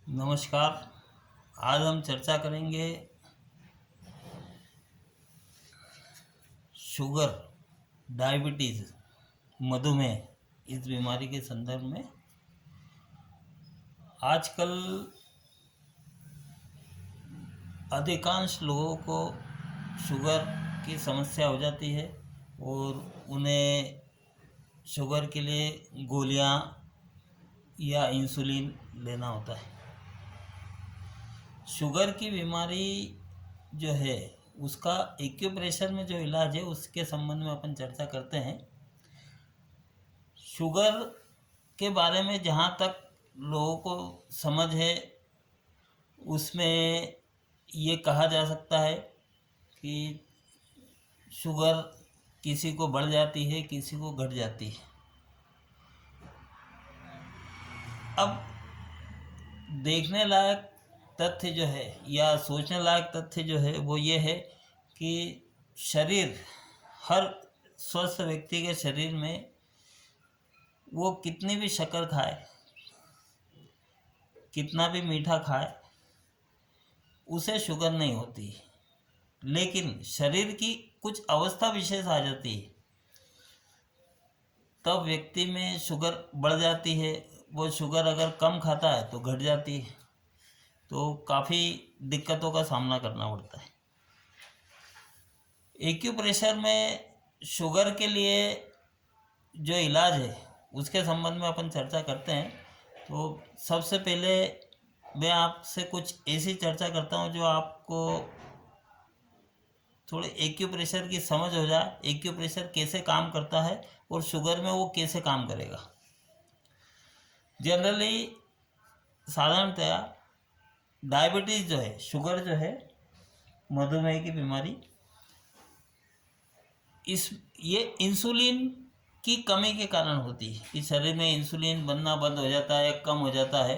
नमस्कार। आज हम चर्चा करेंगे शुगर, डायबिटीज़, मधुमेह इस बीमारी के संदर्भ में। आजकल अधिकांश लोगों को शुगर की समस्या हो जाती है और उन्हें शुगर के लिए गोलियां या इंसुलिन लेना होता है। शुगर की बीमारी जो है उसका एक्यूप्रेशर में जो इलाज है उसके संबंध में अपन चर्चा करते हैं। शुगर के बारे में जहाँ तक लोगों को समझ है उसमें ये कहा जा सकता है कि शुगर किसी को बढ़ जाती है, किसी को घट जाती है। अब देखने लायक तथ्य जो है या सोचने लायक तथ्य जो है वो ये है कि शरीर, हर स्वस्थ व्यक्ति के शरीर में वो कितनी भी शक्कर खाए, कितना भी मीठा खाए, उसे शुगर नहीं होती। लेकिन शरीर की कुछ अवस्था विशेष आ जाती है, तब व्यक्ति में शुगर बढ़ जाती है। वो शुगर अगर कम खाता है तो घट जाती है, तो काफ़ी दिक्कतों का सामना करना पड़ता है। एक्यूप्रेशर में शुगर के लिए जो इलाज है उसके संबंध में अपन चर्चा करते हैं। तो सबसे पहले मैं आपसे कुछ ऐसी चर्चा करता हूँ जो आपको थोड़े एक्यूप्रेशर की समझ हो जाए, एक्यूप्रेशर कैसे काम करता है और शुगर में वो कैसे काम करेगा। जनरली साधारणतया डायबिटीज़ जो है, शुगर जो है, मधुमेह की बीमारी, ये इंसुलिन की कमी के कारण होती है कि शरीर में इंसुलिन बनना बंद हो जाता है, कम हो जाता है,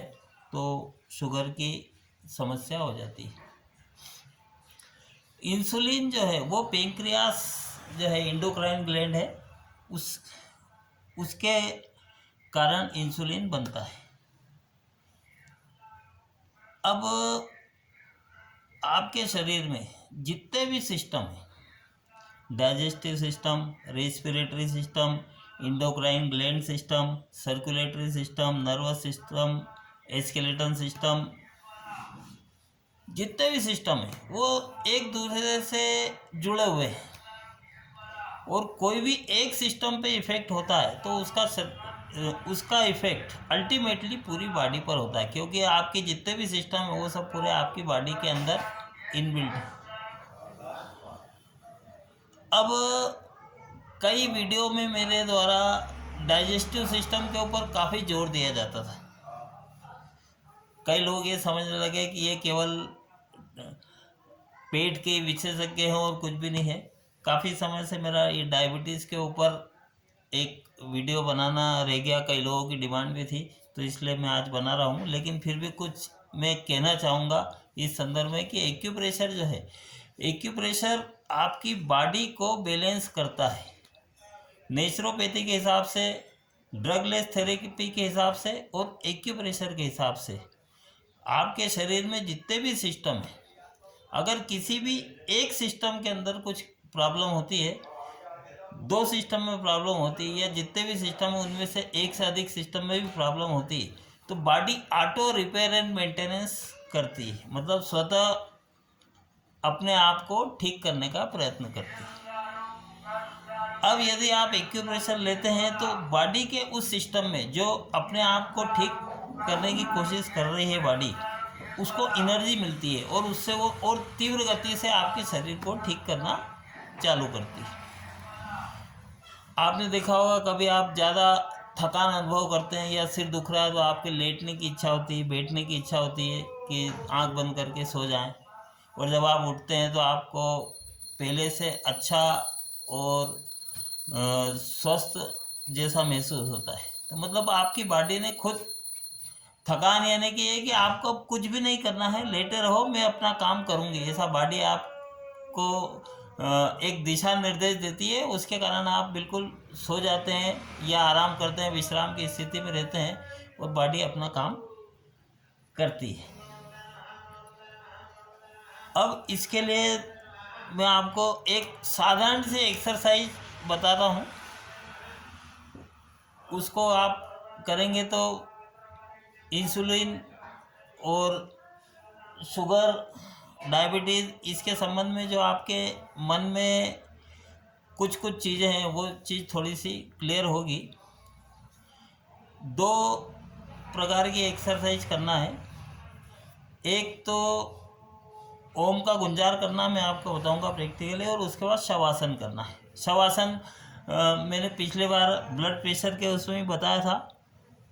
तो शुगर की समस्या हो जाती है। इंसुलिन जो है वो पेंक्रियास जो है, एंडोक्राइन ग्लैंड है, उसके कारण इंसुलिन बनता है। अब आपके शरीर में जितने भी सिस्टम हैं, digestive system, respiratory system, endocrine gland system, circulatory system, nervous system, skeleton system, जितने भी सिस्टम हैं वो एक दूसरे से जुड़े हुए हैं और कोई भी एक सिस्टम पे इफेक्ट होता है तो उसका इफेक्ट अल्टीमेटली पूरी बॉडी पर होता है, क्योंकि आपके जितने भी सिस्टम हैं वो सब पूरे आपकी बॉडी के अंदर इनबिल्ट है। अब कई वीडियो में मेरे द्वारा डाइजेस्टिव सिस्टम के ऊपर काफ़ी जोर दिया जाता था। कई लोग ये समझने लगे कि ये केवल पेट के विशेषज्ञ हैं और कुछ भी नहीं है। काफ़ी समय से मेरा ये डायबिटीज़ के ऊपर एक वीडियो बनाना रह गया, कई लोगों की डिमांड भी थी, तो इसलिए मैं आज बना रहा हूँ। लेकिन फिर भी कुछ मैं कहना चाहूँगा इस संदर्भ में कि एक्यूप्रेशर जो है, एक्यूप्रेशर आपकी बॉडी को बैलेंस करता है। नेचुरोपैथी के हिसाब से, ड्रगलेस थेरेपी के हिसाब से और एक्यूप्रेशर के हिसाब से आपके शरीर में जितने भी सिस्टम हैं, अगर किसी भी एक सिस्टम के अंदर कुछ प्रॉब्लम होती है, दो सिस्टम में प्रॉब्लम होती है, या जितने भी सिस्टम हैं उनमें से एक से अधिक सिस्टम में भी प्रॉब्लम होती है, तो body auto repair and maintenance करती है, मतलब स्वतः अपने आप को ठीक करने का प्रयत्न करती है। अब यदि आप एक्यूप्रेशर लेते हैं तो बॉडी के उस सिस्टम में जो अपने आप को ठीक करने की कोशिश कर रही है बॉडी, उसको एनर्जी मिलती है और उससे वो और तीव्र गति से आपके शरीर को ठीक करना चालू करती है। आपने देखा होगा कभी आप ज़्यादा थकान अनुभव करते हैं या सिर दुख रहा है तो आपके लेटने की इच्छा होती है, बैठने की इच्छा होती है कि आंख बंद करके सो जाएं, और जब आप उठते हैं तो आपको पहले से अच्छा और स्वस्थ जैसा महसूस होता है। तो मतलब आपकी बॉडी ने खुद थकान यानी कि ये कि आपको कुछ भी नहीं करना है, लेटे रहो, मैं अपना काम करूँगी, ऐसा बॉडी आपको एक दिशा निर्देश देती है। उसके कारण आप बिल्कुल सो जाते हैं या आराम करते हैं, विश्राम की स्थिति में रहते हैं और बॉडी अपना काम करती है। अब इसके लिए मैं आपको एक साधारण सी एक्सरसाइज बताता हूँ, उसको आप करेंगे तो इंसुलिन और शुगर, डायबिटीज़, इसके संबंध में जो आपके मन में कुछ कुछ चीज़ें हैं वो चीज़ थोड़ी सी क्लियर होगी। 2 प्रकार की एक्सरसाइज करना है। एक तो ओम का गुंजार करना मैं आपको बताऊंगा प्रैक्टिकली, और उसके बाद शवासन करना है। शवासन मैंने पिछले बार ब्लड प्रेशर के उसमें ही बताया था।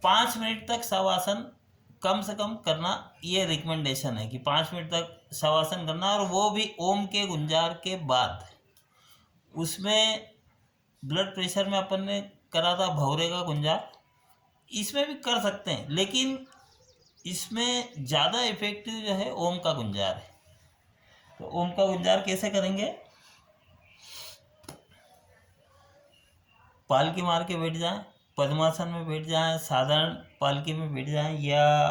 5 मिनट तक शवासन कम से कम करना, ये रिकमेंडेशन है कि 5 मिनट तक शवासन करना, और वो भी ओम के गुंजार के बाद। उसमें ब्लड प्रेशर में अपन ने करा था भंवरे का गुंजार, इसमें भी कर सकते हैं, लेकिन इसमें ज़्यादा इफेक्टिव जो है ओम का गुंजार है। तो ओम का गुंजार कैसे करेंगे? पालकी मार के बैठ जाएं, पद्मासन में बैठ जाएं, साधारण पालकी में बैठ जाएं, या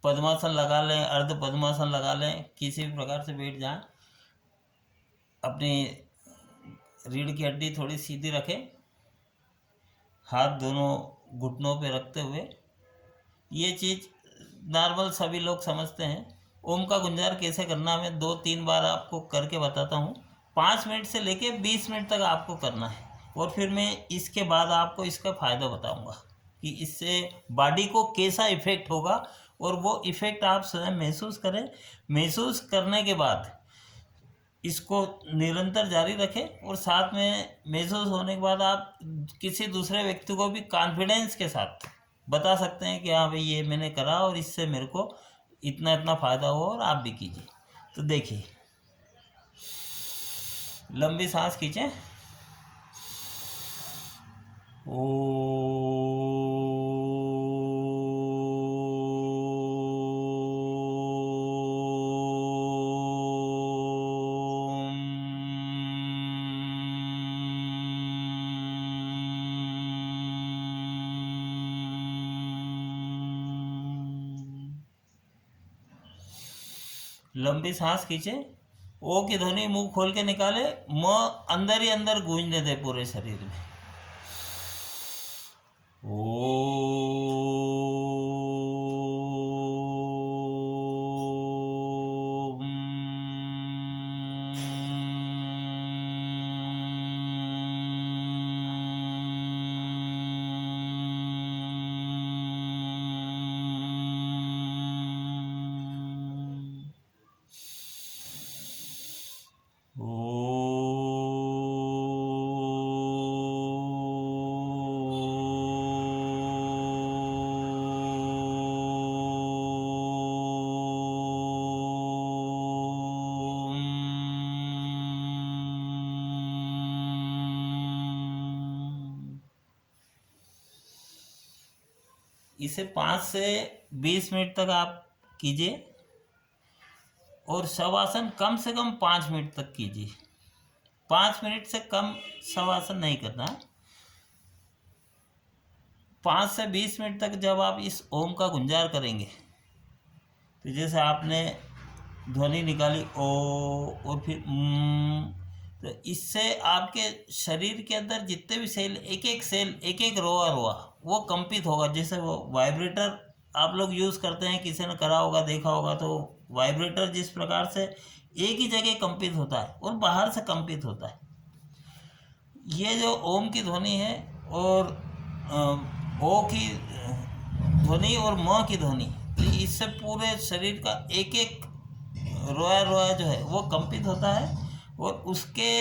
पद्मासन लगा लें, अर्ध पद्मासन लगा लें, किसी भी प्रकार से बैठ जाएं। अपनी रीढ़ की हड्डी थोड़ी सीधी रखें, हाथ दोनों घुटनों पे रखते हुए। ये चीज़ नॉर्मल सभी लोग समझते हैं। ओम का गुंजार कैसे करना मैं 2-3 बार आपको करके बताता हूँ। 5 मिनट से लेके 20 मिनट तक आपको करना है, और फिर मैं इसके बाद आपको इसका फ़ायदा बताऊँगा कि इससे बॉडी को कैसा इफ़ेक्ट होगा, और वो इफ़ेक्ट आप स्वयं महसूस करें। महसूस करने के बाद इसको निरंतर जारी रखें, और साथ में महसूस होने के बाद आप किसी दूसरे व्यक्ति को भी कॉन्फिडेंस के साथ बता सकते हैं कि हाँ भाई ये मैंने करा और इससे मेरे को इतना इतना फ़ायदा हुआ, और आप भी कीजिए। तो देखिए, लंबी सांस खींचें। लंबी सांस खींचे, ओ की ध्वनि मुंह खोल के निकाले, म अंदर ही अंदर गूंजने दे पूरे शरीर में। इसे 5 से 20 मिनट तक आप कीजिए, और शवासन कम से कम 5 मिनट तक कीजिए। 5 मिनट से कम शवासन नहीं करना। 5 से 20 मिनट तक जब आप इस ओम का गुंजार करेंगे, तो जैसे आपने ध्वनि निकाली ओ और फिर तो इससे आपके शरीर के अंदर जितने भी सेल, एक एक सेल, एक एक रोआ रोआ वो कंपित होगा। जैसे वो वाइब्रेटर आप लोग यूज़ करते हैं, किसी ने करा होगा, देखा होगा, तो वाइब्रेटर जिस प्रकार से एक ही जगह कंपित होता है और बाहर से कंपित होता है, ये जो ओम की ध्वनि है, और ओ की ध्वनि और म की ध्वनि, इससे पूरे शरीर का एक एक रोया रोया जो है वो कंपित होता है, और उसके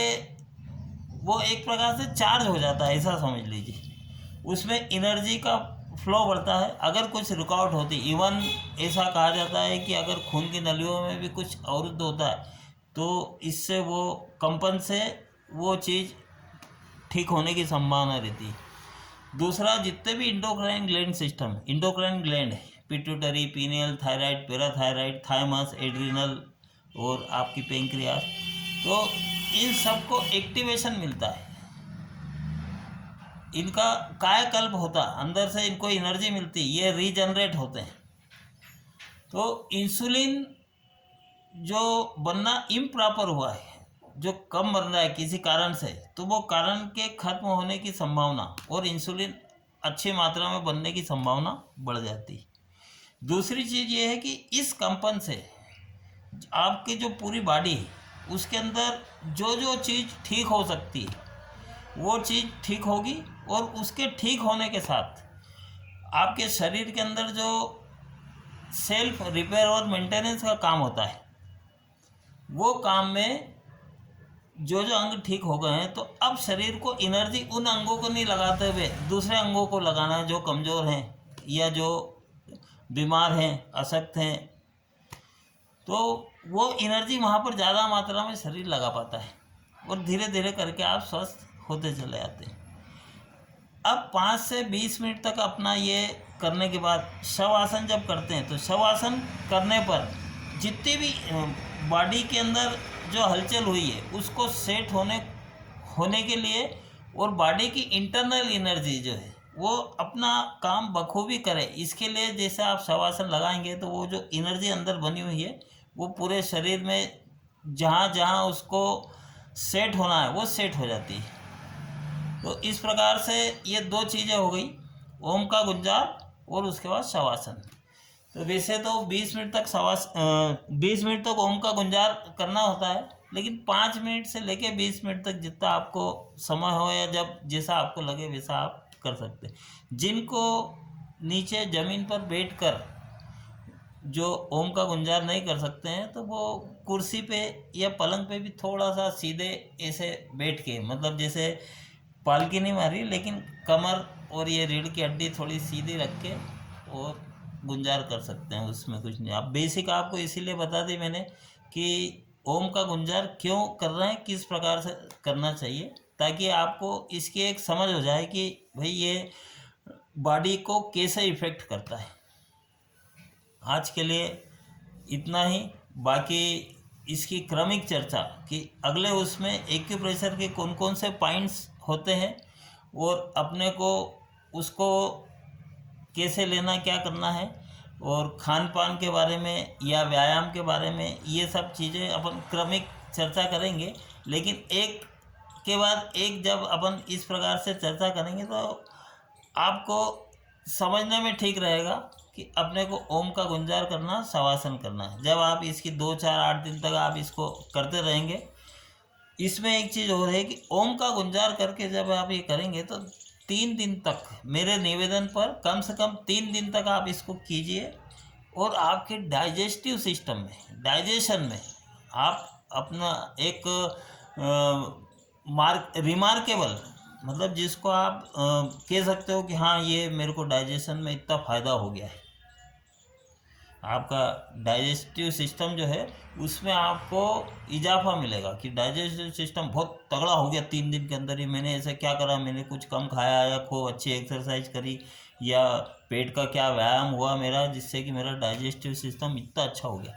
वो एक प्रकार से चार्ज हो जाता है, ऐसा समझ लीजिए। उसमें एनर्जी का फ्लो बढ़ता है। अगर कुछ रुकावट होती, इवन ऐसा कहा जाता है कि अगर खून की नलियों में भी कुछ अवरुद्ध होता है, तो इससे वो कंपन से वो चीज़ ठीक होने की संभावना रहती है। दूसरा, जितने भी endocrine gland system, endocrine gland है, pituitary, pineal, thyroid, parathyroid, thymus, adrenal और आपकी पेंक्रियास, तो इन सबको एक्टिवेशन मिलता है, इनका कायाकल्प होता, अंदर से इनको एनर्जी मिलती, ये रीजनरेट होते हैं। तो इंसुलिन जो बनना इम्प्रॉपर हुआ है, जो कम बन रहा है किसी कारण से, तो वो कारण के खत्म होने की संभावना और इंसुलिन अच्छी मात्रा में बनने की संभावना बढ़ जाती है। दूसरी चीज़ ये है कि इस कंपन से आपकी जो पूरी बॉडी है उसके अंदर जो जो चीज़ ठीक हो सकती है वो चीज़ ठीक होगी, और उसके ठीक होने के साथ आपके शरीर के अंदर जो सेल्फ रिपेयर और मेंटेनेंस का काम होता है, वो काम में जो जो अंग ठीक हो गए हैं, तो अब शरीर को एनर्जी उन अंगों को नहीं लगाते हुए दूसरे अंगों को लगाना है जो कमज़ोर हैं या जो बीमार हैं, अशक्त हैं। तो वो एनर्जी वहाँ पर ज़्यादा मात्रा में शरीर लगा पाता है और धीरे धीरे करके आप स्वस्थ होते चले जाते हैं। अब 5 से 20 मिनट तक अपना ये करने के बाद शवासन जब करते हैं, तो शवासन करने पर जितनी भी बॉडी के अंदर जो हलचल हुई है उसको सेट होने के लिए, और बॉडी की इंटरनल एनर्जी जो है वो अपना काम बखूबी करे, इसके लिए जैसे आप शवासन लगाएंगे तो वो जो एनर्जी अंदर बनी हुई है वो पूरे शरीर में जहाँ जहाँ उसको सेट होना है वो सेट हो जाती है। तो इस प्रकार से ये दो चीज़ें हो गई, ओम का गुंजार और उसके बाद शवासन। तो वैसे तो 20 मिनट तक 20 मिनट तक ओम का गुंजार करना होता है, लेकिन 5 मिनट से लेके 20 मिनट तक जितना आपको समय हो या जब जैसा आपको लगे वैसा आप कर सकते हैं। जिनको नीचे ज़मीन पर बैठकर जो ओम का गुंजार नहीं कर सकते हैं, तो वो कुर्सी पे या पलंग पे भी थोड़ा सा सीधे ऐसे बैठ के, मतलब जैसे पालकी नहीं मारी लेकिन कमर और ये रीढ़ की हड्डी थोड़ी सीधी रख के और गुंजार कर सकते हैं, उसमें कुछ नहीं। आप बेसिक आपको इसीलिए बता दी मैंने कि ओम का गुंजार क्यों कर रहे हैं, किस प्रकार से करना चाहिए, ताकि आपको इसकी एक समझ हो जाए कि भाई ये बॉडी को कैसे इफ़ेक्ट करता है। आज के लिए इतना ही। बाकी इसकी क्रमिक चर्चा कि अगले उसमें एक्यूप्रेशर के कौन कौन से पॉइंट्स होते हैं और अपने को उसको कैसे लेना, क्या करना है, और खान पान के बारे में या व्यायाम के बारे में, ये सब चीज़ें अपन क्रमिक चर्चा करेंगे। लेकिन एक के बाद एक जब अपन इस प्रकार से चर्चा करेंगे तो आपको समझने में ठीक रहेगा कि अपने को ओम का गुंजार करना, शवासन करना है। जब आप इसकी 2, 4, 8 दिन तक आप इसको करते रहेंगे। इसमें एक चीज़ और है कि ओम का गुंजार करके जब आप ये करेंगे तो 3 दिन तक, मेरे निवेदन पर कम से कम 3 दिन तक आप इसको कीजिए, और आपके डाइजेस्टिव सिस्टम में, डाइजेशन में आप अपना एक रिमार्केबल, मतलब जिसको आप कह सकते हो कि हाँ ये मेरे को डाइजेशन में इतना फ़ायदा हो गया है। आपका डाइजेस्टिव सिस्टम जो है उसमें आपको इजाफा मिलेगा कि डाइजेस्टिव सिस्टम बहुत तगड़ा हो गया 3 दिन के अंदर ही। मैंने ऐसा क्या करा, मैंने कुछ कम खाया या खूब अच्छी एक्सरसाइज करी या पेट का क्या व्यायाम हुआ मेरा, जिससे कि मेरा डाइजेस्टिव सिस्टम इतना अच्छा हो गया।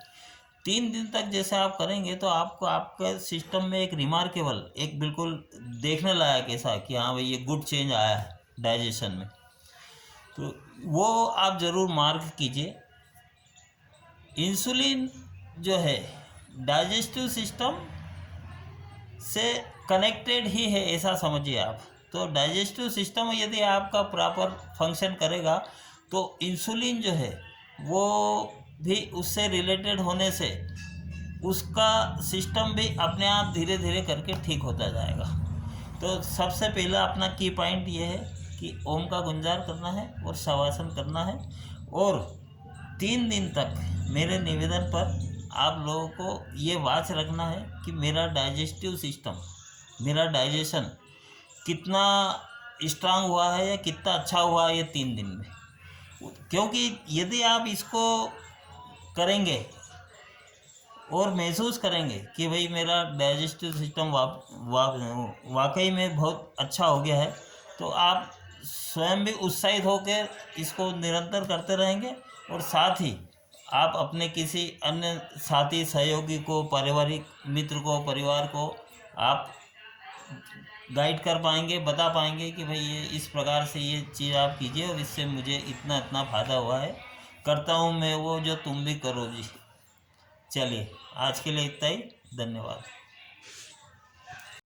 3 दिन तक जैसे आप करेंगे तो आपको आपके सिस्टम में एक रिमार्केबल, एक बिल्कुल देखने लायक ऐसा कि हाँ भाई ये गुड चेंज आया है डाइजेशन में। तो वो आप ज़रूर मार्क कीजिए। इंसुलिन जो है डाइजेस्टिव सिस्टम से कनेक्टेड ही है, ऐसा समझिए आप। तो डाइजेस्टिव सिस्टम यदि आपका प्रॉपर फंक्शन करेगा तो इंसुलिन जो है वो भी उससे रिलेटेड होने से उसका सिस्टम भी अपने आप धीरे धीरे करके ठीक होता जाएगा। तो सबसे पहला अपना की पॉइंट ये है कि ओम का गुंजार करना है और शवासन करना है, और 3 दिन तक मेरे निवेदन पर आप लोगों को ये वाच रखना है कि मेरा डाइजेस्टिव सिस्टम, मेरा डाइजेशन कितना स्ट्रांग हुआ है या कितना अच्छा हुआ है ये 3 दिन में। क्योंकि यदि आप इसको करेंगे और महसूस करेंगे कि भाई मेरा डाइजेस्टिव सिस्टम वाकई में बहुत अच्छा हो गया है, तो आप स्वयं भी उत्साहित होकर इसको निरंतर करते रहेंगे, और साथ ही आप अपने किसी अन्य साथी, सहयोगी को, पारिवारिक मित्र को, परिवार को आप गाइड कर पाएंगे, बता पाएंगे कि भाई ये इस प्रकार से ये चीज़ आप कीजिए और इससे मुझे इतना इतना फ़ायदा हुआ है। करता हूँ मैं वो जो तुम भी करो जी। चलिए आज के लिए इतना ही, धन्यवाद।